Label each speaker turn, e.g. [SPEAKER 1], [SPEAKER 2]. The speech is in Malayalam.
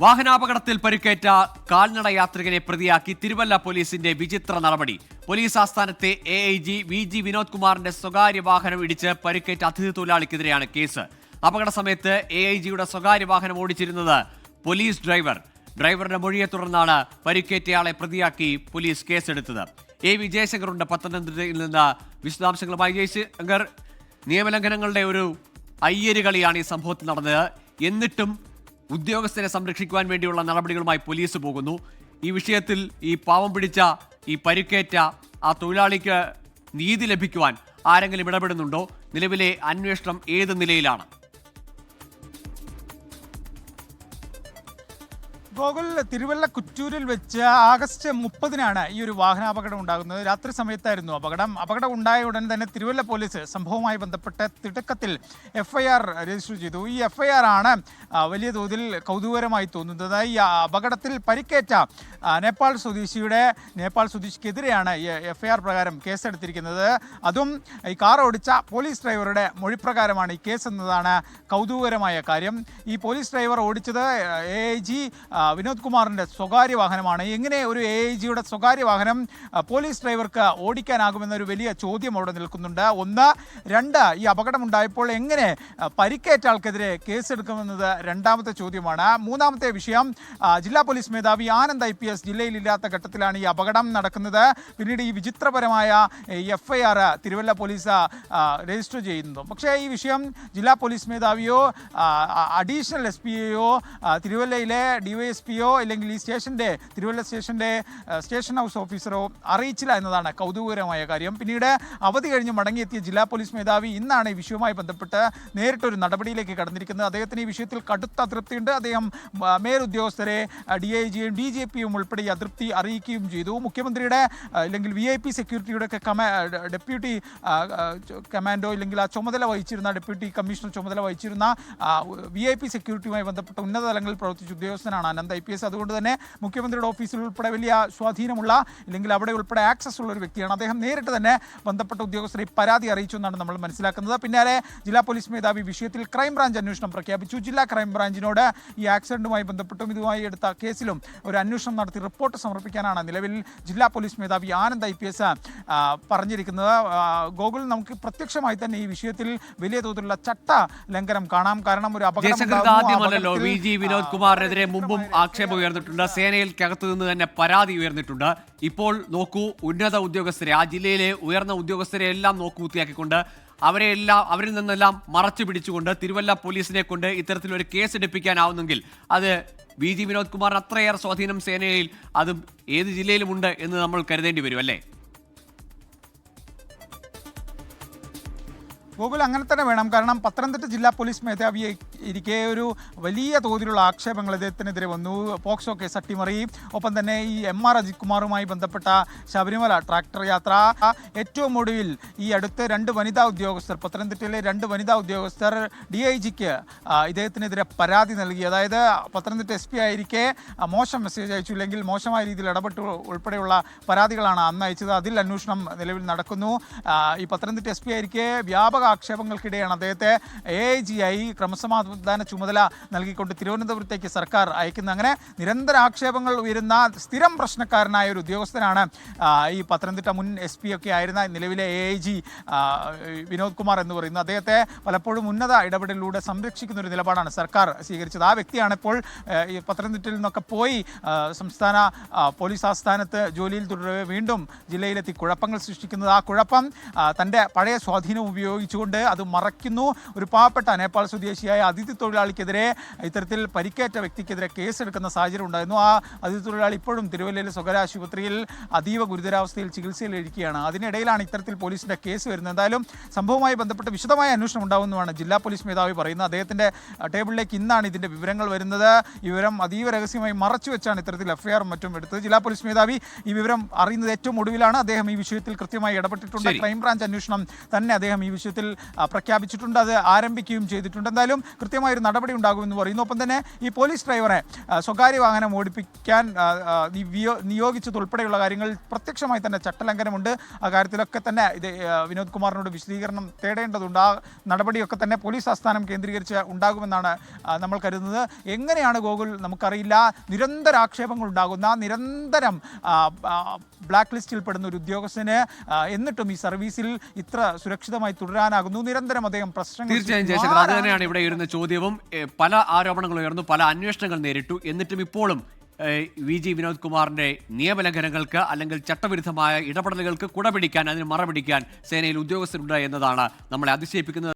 [SPEAKER 1] വാഹനാപകടത്തിൽ പരിക്കേറ്റ കാൽനട യാത്രികനെ പ്രതിയാക്കി തിരുവല്ല പോലീസിന്റെ വിചിത്ര നടപടി. പോലീസ് ആസ്ഥാനത്തെ AIG VG വിനോദ് കുമാറിന്റെ സ്വകാര്യ വാഹനം ഇടിച്ച് പരിക്കേറ്റ അതിഥി തൊഴിലാളിക്കെതിരെയാണ് കേസ്. അപകട സമയത്ത് AIGയുടെ സ്വകാര്യ വാഹനം ഓടിച്ചിരുന്നത് പോലീസ് ഡ്രൈവറുടെ മൊഴിയെ തുടർന്നാണ് പരിക്കേറ്റയാളെ പ്രതിയാക്കി പോലീസ് കേസെടുത്തത്. AV ജയശങ്കറുണ്ട് പത്തനംതിട്ടയിൽ നിന്ന് വിശദാംശങ്ങളുമായി. ജയശങ്കർ, നിയമലംഘനങ്ങളുടെ ഒരു അയ്യരുകളിയാണ് ഈ സംഭവത്തിൽ നടന്നത്. എന്നിട്ടും ഉദ്യോഗസ്ഥരെ സംരക്ഷിക്കുവാൻ വേണ്ടിയുള്ള നടപടികളുമായി പോലീസ് പോകുന്നു. ഈ വിഷയത്തിൽ ഈ പാവം പിടിച്ച ഈ പരിക്കേറ്റ ആ തൊഴിലാളിക്ക് നീതി ലഭിക്കുവാൻ ആരെങ്കിലും ഇടപെടുന്നുണ്ടോ? നിലവിലെ അന്വേഷണം ഏത് നിലയിലാണ്?
[SPEAKER 2] ഗോകുൽ, തിരുവല്ല കുറ്റൂരിൽ വെച്ച് ആഗസ്റ്റ് 30-നാണ് ഈ ഒരു വാഹനാപകടം ഉണ്ടാകുന്നത്. രാത്രി സമയത്തായിരുന്നു അപകടം ഉണ്ടായ ഉടൻ തന്നെ തിരുവല്ല പോലീസ് സംഭവവുമായി ബന്ധപ്പെട്ട് തിടുക്കത്തിൽ FIR രജിസ്റ്റർ ചെയ്തു. ഈ FIR ആണ് വലിയ തോതിൽ കൗതുകകരമായി തോന്നുന്നത്. ഈ അപകടത്തിൽ പരിക്കേറ്റ നേപ്പാൾ സ്വദേശിക്കെതിരെയാണ് FIR പ്രകാരം കേസെടുത്തിരിക്കുന്നത്. അതും ഈ കാർ ഓടിച്ച പോലീസ് ഡ്രൈവറുടെ മൊഴിപ്രകാരമാണ് ഈ കേസ് എന്നതാണ് കൗതുകകരമായ കാര്യം. ഈ പോലീസ് ഡ്രൈവർ ഓടിച്ചത് AIG വിനോദ് കുമാറിൻ്റെ സ്വകാര്യ വാഹനമാണ്. എങ്ങനെ ഒരു AIGയുടെ സ്വകാര്യ വാഹനം പോലീസ് ഡ്രൈവർക്ക് ഓടിക്കാനാകുമെന്നൊരു വലിയ ചോദ്യം അവിടെ നിൽക്കുന്നുണ്ട്. രണ്ട്, ഈ അപകടമുണ്ടായപ്പോൾ എങ്ങനെ പരിക്കേറ്റ ആൾക്കെതിരെ കേസെടുക്കുമെന്നത് രണ്ടാമത്തെ ചോദ്യമാണ്. മൂന്നാമത്തെ വിഷയം, ജില്ലാ പോലീസ് മേധാവി ആനന്ദ് IPS ജില്ലയിലില്ലാത്ത ഘട്ടത്തിലാണ് ഈ അപകടം നടക്കുന്നത്. പിന്നീട് ഈ വിചിത്രപരമായ FIR തിരുവല്ല പോലീസ് രജിസ്റ്റർ ചെയ്യുന്നു. പക്ഷേ ഈ വിഷയം ജില്ലാ പോലീസ് മേധാവിയോ അഡീഷണൽ SPയോ തിരുവല്ലയിലെ DYSPയോ അല്ലെങ്കിൽ ഈ തിരുവല്ല സ്റ്റേഷൻ ഹൗസ് ഓഫീസറോ അറിയിച്ചില്ല എന്നതാണ് കൗതുകകരമായ കാര്യം. പിന്നീട് അവധി കഴിഞ്ഞ് മടങ്ങിയെത്തിയ ജില്ലാ പോലീസ് മേധാവി ഇന്നാണ് ഈ വിഷയവുമായി ബന്ധപ്പെട്ട് നേരിട്ടൊരു നടപടിയിലേക്ക് കടന്നിരിക്കുന്നത്. അദ്ദേഹത്തിന് ഈ വിഷയത്തിൽ കടുത്ത അതൃപ്തിയുണ്ട്. അദ്ദേഹം മേലുദ്യോഗസ്ഥരെ DIGയും DGPയും ഉൾപ്പെടെ ഈ അതൃപ്തി അറിയിക്കുകയും ചെയ്തു. മുഖ്യമന്ത്രിയുടെ അല്ലെങ്കിൽ VIP സെക്യൂരിറ്റിയുടെ ഒക്കെ ഡെപ്യൂട്ടി കമാൻഡോ അല്ലെങ്കിൽ ആ ചുമതല വഹിച്ചിരുന്ന ഡെപ്യൂട്ടി കമ്മീഷണർ ചുമതല വഹിച്ചിരുന്ന VIP സെക്യൂരിറ്റിയുമായി ബന്ധപ്പെട്ട ഉന്നത തലങ്ങളിൽ പ്രവർത്തിച്ച ഉദ്യോഗസ്ഥനാണ് ആനന്ദ് IPS. അതുകൊണ്ട് തന്നെ മുഖ്യമന്ത്രിയുടെ ഓഫീസിൽ ഉൾപ്പെടെ വലിയ സ്വാധീനമുള്ള അല്ലെങ്കിൽ അവിടെ ഉൾപ്പെടെ ആക്സസ് ഉള്ള ഒരു വ്യക്തിയാണ്. അദ്ദേഹം നേരിട്ട് തന്നെ ബന്ധപ്പെട്ട ഉദ്യോഗസ്ഥരെ പരാതി അറിയിച്ചു എന്നാണ് നമ്മൾ മനസ്സിലാക്കുന്നത്. പിന്നാലെ ജില്ലാ പോലീസ് മേധാവി വിഷയത്തിൽ ക്രൈംബ്രാഞ്ച് അന്വേഷണം പ്രഖ്യാപിച്ചു. ജില്ലാ ക്രൈംബ്രാഞ്ചിനോട് ഈ ആക്സിഡന്റുമായി ബന്ധപ്പെട്ടും ഇതുമായി എടുത്ത കേസിലും ഒരു അന്വേഷണം നടത്തി റിപ്പോർട്ട് സമർപ്പിക്കാനാണ് നിലവിൽ ജില്ലാ പോലീസ് മേധാവി ആനന്ദ് IPS പറഞ്ഞിരിക്കുന്നത്. ഗോകുൽ, നമുക്ക് പ്രത്യക്ഷമായി തന്നെ ഈ വിഷയത്തിൽ വലിയ തോതിലുള്ള ചട്ട ലംഘനം കാണാം. കാരണം ഒരു
[SPEAKER 1] ആദ്യമല്ലല്ലോ VG വിനോദ് കുമാറിനെതിരെ മുമ്പും ആക്ഷേപം ഉയർന്നിട്ടുണ്ട്. സേനയിൽക്കകത്ത് നിന്ന് തന്നെ പരാതി ഉയർന്നിട്ടുണ്ട്. ഇപ്പോൾ നോക്കൂ, ഉന്നത ഉദ്യോഗസ്ഥരെ, ആ ജില്ലയിലെ ഉയർന്ന ഉദ്യോഗസ്ഥരെ എല്ലാം നോക്കുകുത്തിയാക്കിക്കൊണ്ട് അവരിൽ നിന്നെല്ലാം മറച്ചു പിടിച്ചുകൊണ്ട് തിരുവല്ല പോലീസിനെ കൊണ്ട് ഇത്തരത്തിലൊരു കേസ് എടുപ്പിക്കാനാവുന്നെങ്കിൽ അത് VG വിനോദ് കുമാറിന് അത്രയേറെ സ്വാധീനം സേനയിൽ അതും ഏത് ജില്ലയിലുമുണ്ട് എന്ന് നമ്മൾ കരുതേണ്ടി വരും അല്ലേ?
[SPEAKER 2] ഗോകുൽ, അങ്ങനെ തന്നെ വേണം. കാരണം പത്തനംതിട്ട ജില്ലാ പോലീസ് മേധാവിയെ ഇരിക്കെ ഒരു വലിയ തോതിലുള്ള ആക്ഷേപങ്ങൾ അദ്ദേഹത്തിനെതിരെ വന്നു. പോക്സോ കേസ് അട്ടിമറി, ഒപ്പം തന്നെ ഈ MR അജിത് കുമാറുമായി ബന്ധപ്പെട്ട ശബരിമല ട്രാക്ടർ യാത്ര, ഏറ്റവും ഒടുവിൽ ഈ അടുത്ത് പത്തനംതിട്ടയിലെ രണ്ട് വനിതാ ഉദ്യോഗസ്ഥർ DIGക്ക് ഇദ്ദേഹത്തിനെതിരെ പരാതി നൽകി. അതായത് പത്തനംതിട്ട SP ആയിരിക്കെ മോശം മെസ്സേജ് അയച്ചു, ഇല്ലെങ്കിൽ മോശമായ രീതിയിൽ ഇടപെട്ടു ഉൾപ്പെടെയുള്ള പരാതികളാണ് അന്ന് അയച്ചത്. അതിൽ അന്വേഷണം നിലവിൽ നടക്കുന്നു. ഈ പത്തനംതിട്ട SP ആയിരിക്കെ വ്യാപക ആക്ഷേപങ്ങൾക്കിടെയാണ് അദ്ദേഹത്തെ AIG ആയി ക്രമസമാധാന ചുമതല നൽകിക്കൊണ്ട് തിരുവനന്തപുരത്തേക്ക് സർക്കാർ അയക്കുന്നത്. അങ്ങനെ നിരന്തര ആക്ഷേപങ്ങൾ ഉയരുന്ന സ്ഥിരം പ്രശ്നക്കാരനായ ഒരു ഉദ്യോഗസ്ഥനാണ് ഈ പത്തനംതിട്ട മുൻ SP ഒക്കെ ആയിരുന്ന നിലവിലെ AIG വിനോദ് കുമാർ എന്ന് പറയുന്നത്. അദ്ദേഹത്തെ പലപ്പോഴും ഉന്നത ഇടപെടലിലൂടെ സംരക്ഷിക്കുന്ന ഒരു നിലപാടാണ് സർക്കാർ സ്വീകരിച്ചത്. ആ വ്യക്തിയാണ് ഇപ്പോൾ ഈ പത്തനംതിട്ടയിൽ നിന്നൊക്കെ പോയി സംസ്ഥാന പോലീസ് ആസ്ഥാനത്ത് ജോലിയിൽ തുടരവേ വീണ്ടും ജില്ലയിലെത്തി കുഴപ്പങ്ങൾ സൃഷ്ടിക്കുന്നത്. ആ കുഴപ്പം തൻ്റെ പഴയ സ്വാധീനം ഉപയോഗിച്ചുകൊണ്ട് അത് മറയ്ക്കുന്നു. ഒരു പാവപ്പെട്ട നേപ്പാൾ സ്വദേശിയായ അതിഥി തൊഴിലാളിക്കെതിരെ ഇത്തരത്തിൽ പരിക്കേറ്റ വ്യക്തിക്കെതിരെ കേസെടുക്കുന്ന സാഹചര്യം ഉണ്ടായിരുന്നു. ആ അതിഥി തൊഴിലാളി ഇപ്പോഴും തിരുവല്ലയിലെ സ്വകാര്യ ആശുപത്രിയിൽ അതീവ ഗുരുതരാവസ്ഥയിൽ ചികിത്സയിൽ ഇരിക്കുകയാണ്. അതിനിടയിലാണ് ഇത്തരത്തിൽ പോലീസിൻ്റെ കേസ് വരുന്നത്. എന്തായാലും സംഭവവുമായി ബന്ധപ്പെട്ട് വിശദമായ അന്വേഷണം ഉണ്ടാവുമെന്നാണ് ജില്ലാ പോലീസ് മേധാവി പറയുന്നത്. അദ്ദേഹത്തിൻ്റെ ടേബിളിലേക്ക് ഇന്നാണ് ഇതിൻ്റെ വിവരങ്ങൾ വരുന്നത്. ഈ വിവരം അതീവ രഹസ്യമായി മറച്ചു വെച്ചാണ് ഇത്തരത്തിൽ FIR മറ്റും എടുത്തത്. ജില്ലാ പോലീസ് മേധാവി ഈ വിവരം അറിയുന്നത് ഏറ്റവും ഒടുവിലാണ്. അദ്ദേഹം ഈ വിഷയത്തിൽ കൃത്യമായി ഇടപെട്ടിട്ടുണ്ട്. ക്രൈംബ്രാഞ്ച് അന്വേഷണം തന്നെ അദ്ദേഹം ഈ വിഷയത്തിൽ പ്രഖ്യാപിച്ചിട്ടുണ്ട്, അത് ആരംഭിക്കുകയും ചെയ്തിട്ടുണ്ട്. എന്തായാലും കൃത്യമായൊരു നടപടി ഉണ്ടാകുമെന്ന് പറയുന്നു. ഒപ്പം തന്നെ ഈ പോലീസ് ഡ്രൈവറെ സ്വകാര്യ വാഹനം ഓടിപ്പിക്കാൻ നിയോഗിച്ചതുൾപ്പെടെയുള്ള കാര്യങ്ങൾ പ്രത്യക്ഷമായി തന്നെ ചട്ടലംഘനമുണ്ട്. ആ കാര്യത്തിലൊക്കെ തന്നെ ഇത് വിനോദ് കുമാറിനോട് വിശദീകരണം തേടേണ്ടതുണ്ട്. ആ നടപടിയൊക്കെ തന്നെ പോലീസ് ആസ്ഥാനം കേന്ദ്രീകരിച്ച് ഉണ്ടാകുമെന്നാണ് നമ്മൾ കരുതുന്നത്. എങ്ങനെയാണ് ഗോകുൽ നമുക്കറിയില്ല. നിരന്തര ആക്ഷേപങ്ങൾ ഉണ്ടാകുന്ന, നിരന്തരം ബ്ലാക്ക് ലിസ്റ്റിൽ പെടുന്ന ഒരു ഉദ്യോഗസ്ഥന് എന്നിട്ടും ഈ സർവീസിൽ ഇത്ര സുരക്ഷിതമായി തുടരാനാകുന്നു. നിരന്തരം അദ്ദേഹം പ്രശ്നങ്ങൾ.
[SPEAKER 1] തീർച്ചയായും ജയശങ്കർ, അത് തന്നെയാണ് ഇവിടെ ഉയരുന്ന ചോദ്യവും. പല ആരോപണങ്ങൾ ഉയർന്നു, പല അന്വേഷണങ്ങൾ നേരിട്ടു. എന്നിട്ടും ഇപ്പോഴും VG വിനോദ് കുമാറിന്റെ നിയമലംഘനങ്ങൾക്ക് അല്ലെങ്കിൽ ചട്ടവിരുദ്ധമായ ഇടപെടലുകൾക്ക് കുടപിടിക്കാൻ, അതിന് മറപിടിക്കാൻ സേനയിൽ ഉദ്യോഗസ്ഥരുണ്ട് എന്നതാണ് നമ്മളെ അതിശയിപ്പിക്കുന്നത്.